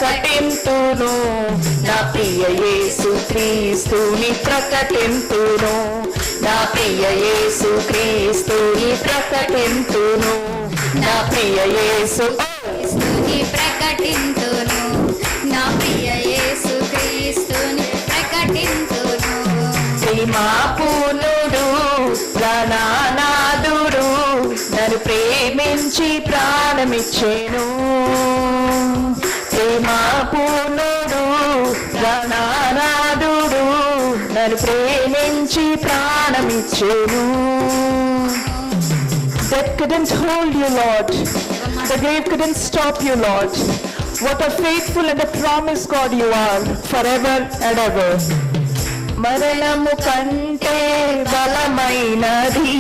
ప్రకటింతును, నా ప్రియ యేసు క్రీస్తుని ప్రకటింతును, నా ప్రియ యేసు క్రీస్తుని ప్రకటింతును, నా ప్రియ యేసు క్రీస్తుని ప్రకటింతును, నా ప్రియ యేసు క్రీస్తుని ప్రకటింతును. ప్రేమాపూర్ణుడు ప్రాణనాథుడు నన్ను ప్రేమించి ప్రాణమిచ్చెను, ప్రేమాపూర్ణుడు ప్రాణనాథుడు నన్ను ప్రేమించి ప్రాణమిచ్చెను. Death couldn't hold you, Lord. The grave couldn't stop you, Lord. What a faithful and a promise God you are, forever and ever. మరణము కంటే బలమైనది